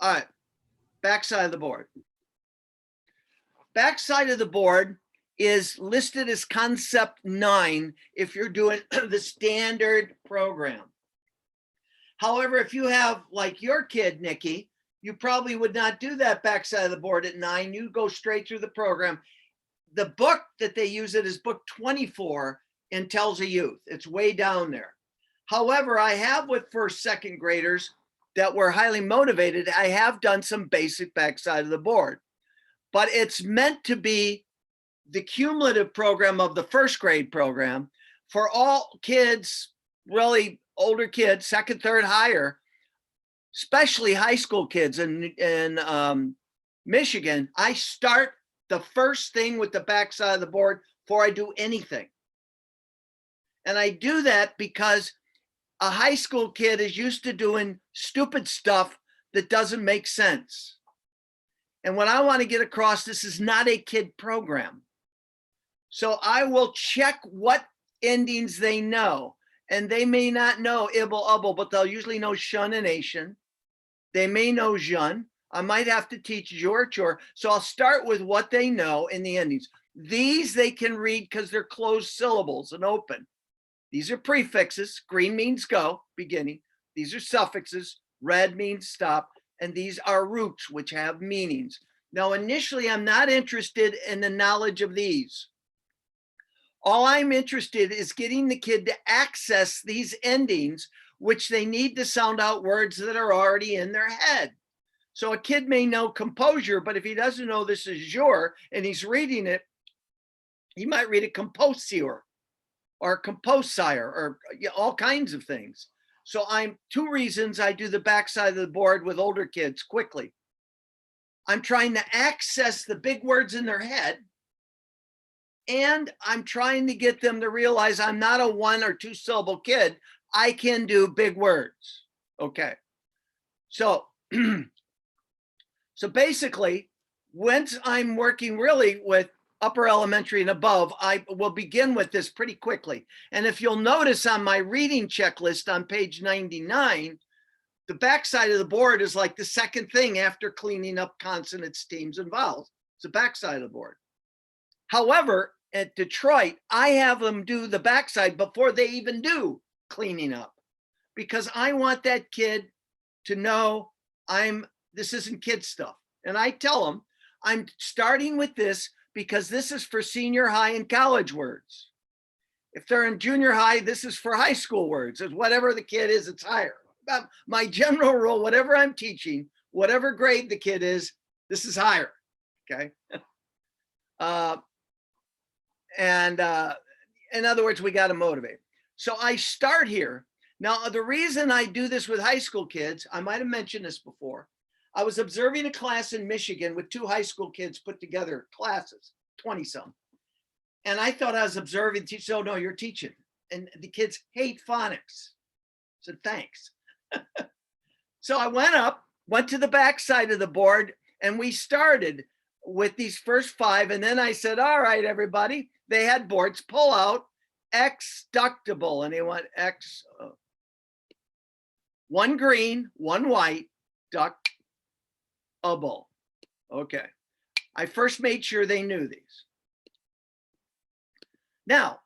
All right, backside of the board. Backside of the board is listed as concept 9 if you're doing the standard program. However, if you have like your kid, Nikki, you probably would not do that backside of the board at 9. You go straight through the program. The book that they use it is book 24 in Tells a Youth. It's way down there. However, I have with first, second graders that were highly motivated, I have done some basic backside of the board, but it's meant to be the cumulative program of the first grade program for all kids, really older kids, second, third, higher, especially high school kids in Michigan. I start the first thing with the backside of the board before I do anything. And I do that because a high school kid is used to doing stupid stuff that doesn't make sense. And what I want to get across, this is not a kid program. So I will check what endings they know. And they may not know ibble, ubble, but they'll usually know shun and ation. They may know jun. I might have to teach jor, chor. So I'll start with what they know in the endings. These they can read because they're closed syllables and open. These are prefixes. Green means go, beginning. These are suffixes. Red means stop. And these are roots, which have meanings. Now, initially, I'm not interested in the knowledge of these. All I'm interested is getting the kid to access these endings, which they need to sound out words that are already in their head. So a kid may know composure, but if he doesn't know this is jor and he's reading it, he might read it composure or composire or all kinds of things. So two reasons I do the backside of the board with older kids quickly. I'm trying to access the big words in their head, and I'm trying to get them to realize I'm not a 1 or 2 syllable kid. I can do big words. Okay. So, so basically, once I'm working really with upper elementary and above, I will begin with this pretty quickly. And if you'll notice on my reading checklist on page 99, the backside of the board is like the second thing after cleaning up consonants, stems, and vowels. It's the backside of the board. However, at Detroit, I have them do the backside before they even do cleaning up, because I want that kid to know this isn't kid stuff. And I tell them I'm starting with this because this is for senior high and college words. If they're in junior high, this is for high school words. It's whatever the kid is, it's higher. My general rule, whatever I'm teaching, whatever grade the kid is, this is higher, okay? In other words, we got to motivate. So I start here. Now, the reason I do this with high school kids, I might have mentioned this before. I was observing a class in Michigan with 2 high school kids put together classes, 20 some. And I thought I was observing the teacher. Oh, no, you're teaching. And the kids hate phonics. I said, thanks. So I went to the back side of the board, and we started with these first 5. And then I said, all right, everybody, they had boards, pull out X-ductable. And they went X, 1 green, 1 white, ductable. Okay. I first made sure they knew these. Now,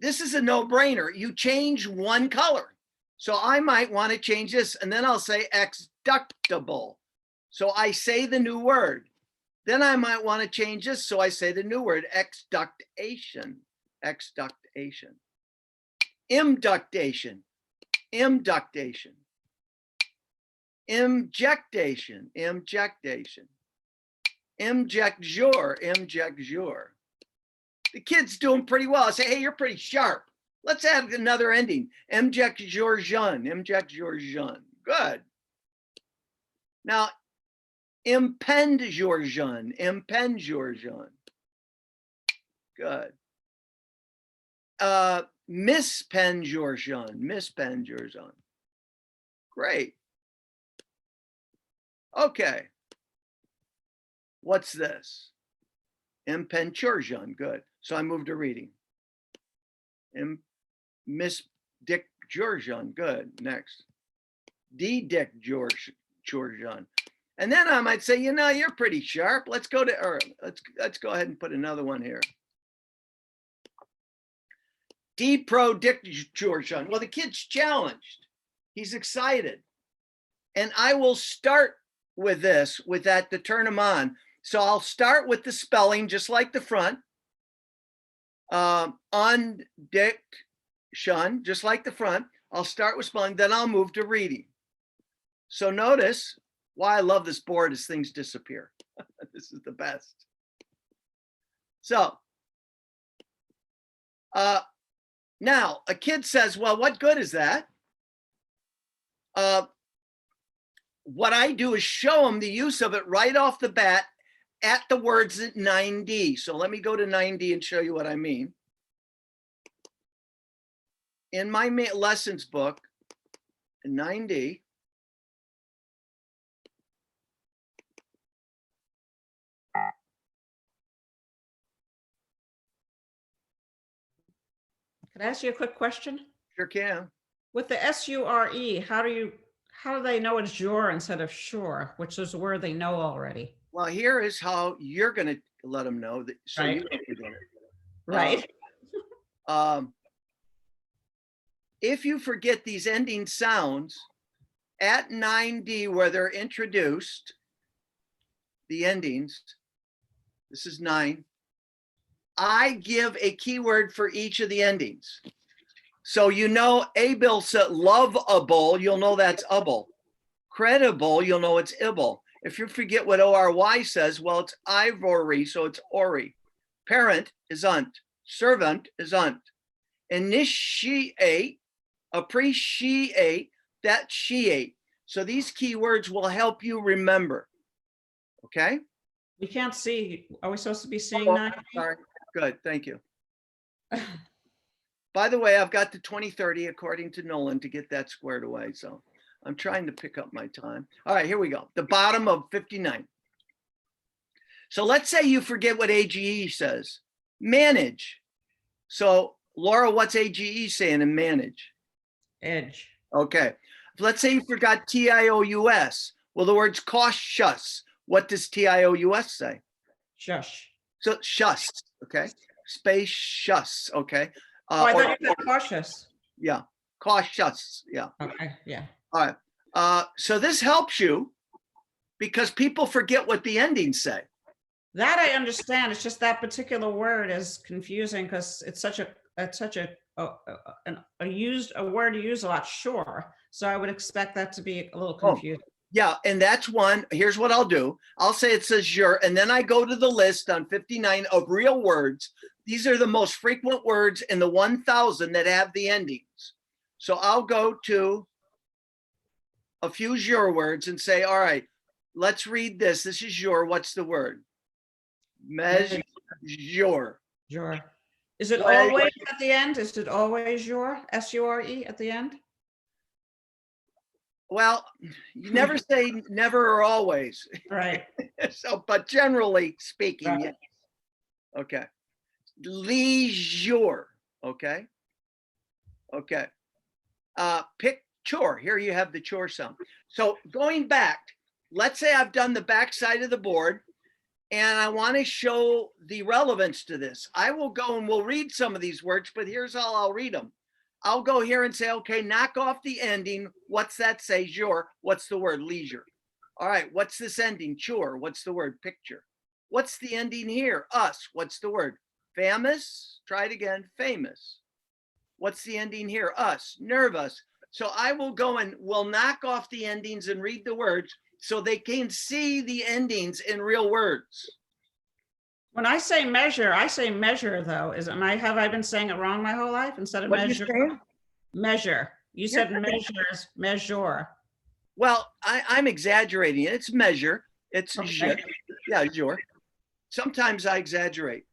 this is a no-brainer. You change 1 color. So I might want to change this, and then I'll say X-ductable. So I say the new word. Then I might want to change this, so I say the new word, exductation, exductation, imductation, imductation, injectation, injectation, injecture, injecture. The kid's doing pretty well. I say, hey, you're pretty sharp. Let's add another ending. Injecture jeune, injecture jeune. Good. Now, impend your jeune, impend your jeune. Good. Mispend your jeune, mispend your jeune. Great. Okay. What's this? Impenturgeon. Good. So I moved to reading. Miss Dick Georgian. Good. Next. D Dick Georgian. And then I might say, you know, you're pretty sharp. Let's go to, or let's go ahead and put another one here. Deprodiction. Well, the kid's challenged. He's excited. And I will start with this, with that to turn him on. So I'll start with the spelling, just like the front. Undiction, just like the front. I'll start with spelling, then I'll move to reading. So notice why I love this board is things disappear. This is the best. So now a kid says, well, what good is that? What I do is show them the use of it right off the bat at the words at 9D. So let me go to 9D and show you what I mean. In my lessons book, 9D, Can I ask you a quick question? sure can. With the S-U-R-E, how do they know it's your instead of sure, which is a word they know already? Well, here is how you're going to let them know that, so Right. you don't forget it. Right. If you forget these ending sounds at 9D where they're introduced, the endings, this is 9, I give a keyword for each of the endings. So you know, Abel said lovable, you'll know that's able. Credible, you'll know it's ibble. If you forget what ORY says, well, it's ivory, so it's ori. Parent is unt. Servant is unt. Initiate, appreciate, that's she-ate. So these keywords will help you remember. Okay? We can't see. Are we supposed to be seeing that? Sorry. Good, thank you. By the way, I've got the 2030 according to Nolan to get that squared away. So I'm trying to pick up my time. All right, here we go. The bottom of 59. So let's say you forget what AGE says. Manage. So Laura, what's AGE saying in manage? Edge. Okay. Let's say you forgot TIOUS. Well, the word's cautious. What does TIOUS say? Shush. So shush. Okay. Spacious. Okay. Oh, I thought you said cautious. Yeah. Cautious. Yeah. Okay. Yeah. All right. So this helps you because people forget what the endings say. That I understand. It's just that particular word is confusing because it's such a word you use a lot. Sure. So I would expect that to be a little confusing. Yeah, and that's one. Here's what I'll do. I'll say it says your, and then I go to the list on 59 of real words. These are the most frequent words in the 1,000 that have the endings. So I'll go to a few your words and say, all right, let's read this. This is your, what's the word? Measure. Sure. Is it always at the end? Is it always your, S-U-R-E at the end? Well, you never say never or always. Right. So, but generally speaking, Right. yes. Okay. Leisure. Okay. Okay. Picture. Here you have the chore sound. So going back, let's say I've done the back side of the board and I want to show the relevance to this. I will go and we'll read some of these words, but here's how I'll read them. I'll go here and say, okay, knock off the ending. What's that say? Jour. What's the word? Leisure. All right. What's this ending? Chore. What's the word? Picture. What's the ending here? Us. What's the word? Famous. Try it again. Famous. What's the ending here? Us. Nervous. So I will go and we'll knock off the endings and read the words so they can see the endings in real words. When I say measure though. Have I been saying it wrong my whole life instead of What measure? Measure. You said measures, measure. Well, I'm exaggerating it. It's measure. It's okay. Yeah, jour. Sometimes I exaggerate.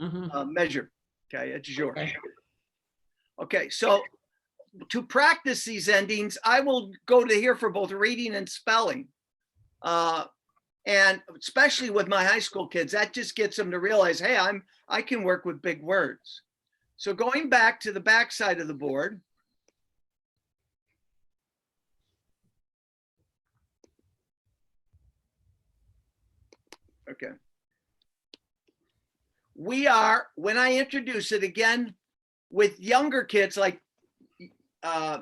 Mm-hmm. Measure. Okay, it's jour. Okay. Okay, so to practice these endings, I will go to here for both reading and spelling. And especially with my high school kids, that just gets them to realize, hey, I can work with big words. So going back to the back side of the board. Okay. We are, when I introduce it again, with younger kids like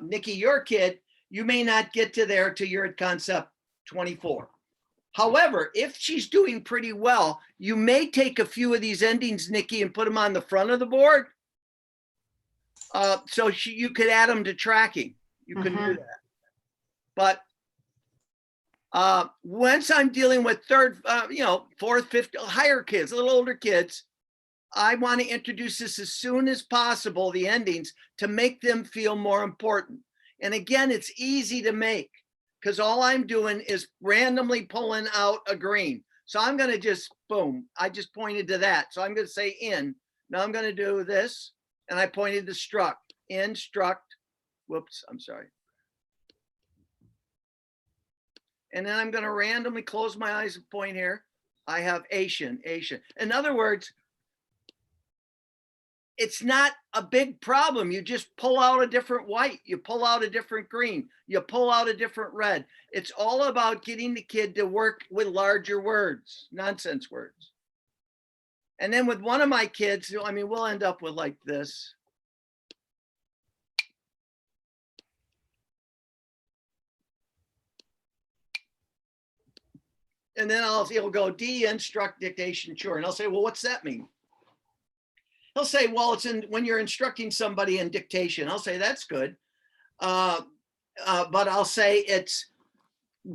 Nikki, your kid, you may not get to there till you're at concept 24. However, if she's doing pretty well, you may take a few of these endings, Nikki, and put them on the front of the board. So you could add them to tracking. You can do that. But once I'm dealing with third, fourth, fifth, higher kids, a little older kids, I want to introduce this as soon as possible, the endings, to make them feel more important. And again, it's easy to make because all I'm doing is randomly pulling out a green. So I'm going to just, boom, I just pointed to that. So I'm going to say in. Now I'm going to do this. And I pointed to struct, in, struct. Whoops, I'm sorry. And then I'm going to randomly close my eyes and point here. I have Asian. In other words, it's not a big problem. You just pull out a different white. You pull out a different green. You pull out a different red. It's all about getting the kid to work with larger words, nonsense words. And then with one of my kids, I mean, we'll end up with like this. And then he'll go D, instruct, dictation, sure. And I'll say, well, what's that mean? He'll say, well, it's when you're instructing somebody in dictation. I'll say, that's good. But I'll say it's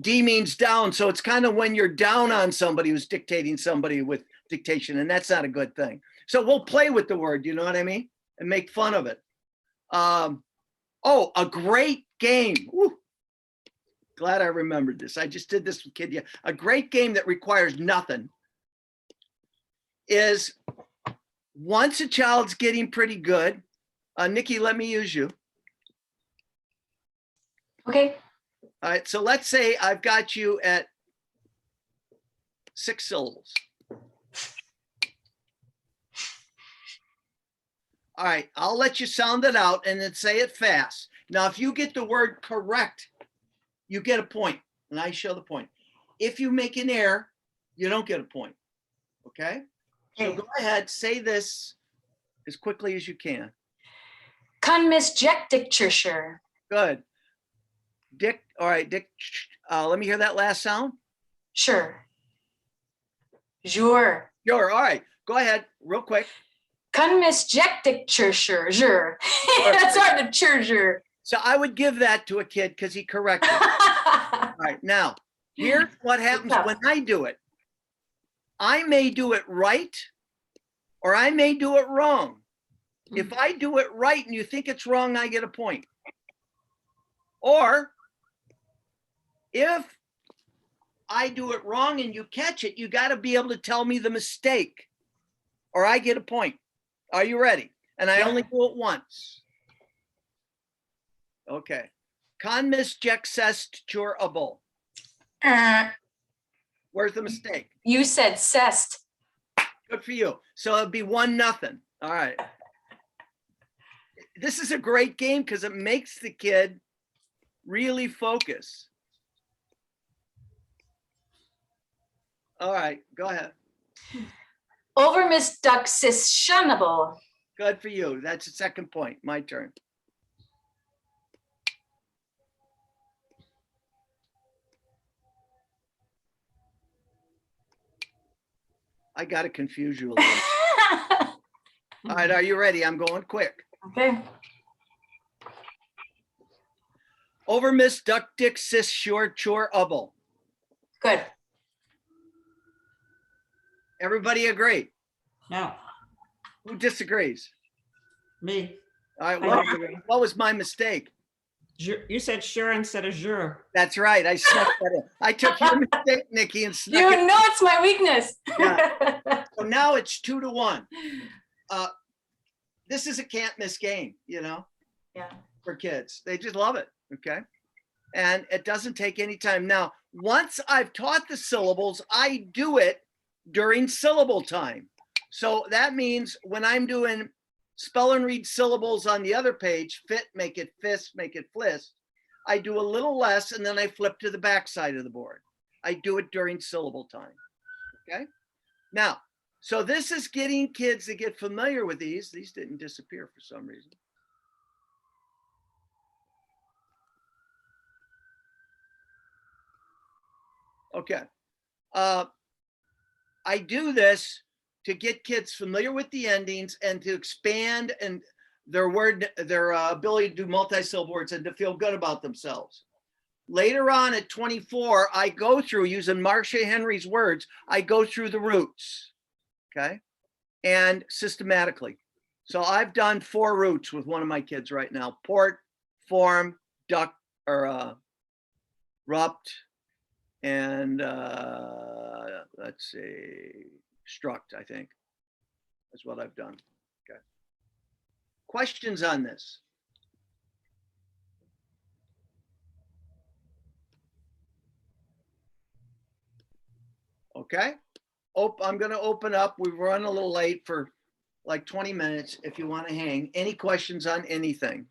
D means down. So it's kind of when you're down on somebody who's dictating somebody with dictation, and that's not a good thing. So we'll play with the word, you know what I mean? And make fun of it. Oh, a great game. Woo. Glad I remembered this. I just did this with kid. Yeah, a great game that requires nothing is once a child's getting pretty good. Nikki, let me use you. Okay. All right. So let's say I've got you at 6 syllables. All right. I'll let you sound it out and then say it fast. Now, if you get the word correct, you get a point, and I show the point. If you make an error, you don't get a point. Okay? So go ahead, say this as quickly as you can. Kan misjekdicture. Good. Dick, all right, Dick, let me hear that last sound. Sure. Sure. Sure, all right, go ahead, real quick. Kan misjekdicture. Sure. That's hard to sure. So I would give that to a kid because he corrected it. All right, now, here's what happens when I do it. I may do it right, or I may do it wrong. If I do it right and you think it's wrong, I get a point. Or if I do it wrong and you catch it, you got to be able to tell me the mistake, or I get a point. Are you ready? And I only do it once. Okay. Kan misjekdicture. Where's the mistake? You said cest. Good for you. So it'd be 1-0. All right. This is a great game because it makes the kid really focus. All right, go ahead. Overmisductionable. Good for you. That's the second point. My turn. I got to confuse you a little. All right, are you ready? I'm going quick. Okay. Overmisductionable. Good. Everybody agree? No, Who disagrees? me. All right, I agree. what was my mistake? You said sure instead of jure. That's right. I snuck that in. I took your mistake, Nikki, and snuck You it. know it's my weakness. Yeah. So now it's 2-1. This is a can't miss game, you know, Yeah. for kids. They just love it. Okay. And it doesn't take any time. Now, once I've taught the syllables, I do it during syllable time. So that means when I'm doing spell and read syllables on the other page, fit, make it fist, make it flist, I do a little less and then I flip to the back side of the board. I do it during syllable time. Okay. Now, so this is getting kids to get familiar with these. These didn't disappear for some reason. Okay. I do this to get kids familiar with the endings and to expand and their ability to do multi-syllable words and to feel good about themselves. Later on at 24, I go through, using Marcia Henry's words, I go through the roots, okay? And systematically. So I've done 4 roots with one of my kids right now: port, form, duct, or rupt, and let's see, struct, I think. That's what I've done. Okay. Questions on this? Okay. I'm going to open up. We've run a little late for like 20 minutes. If you want to hang, any questions on anything?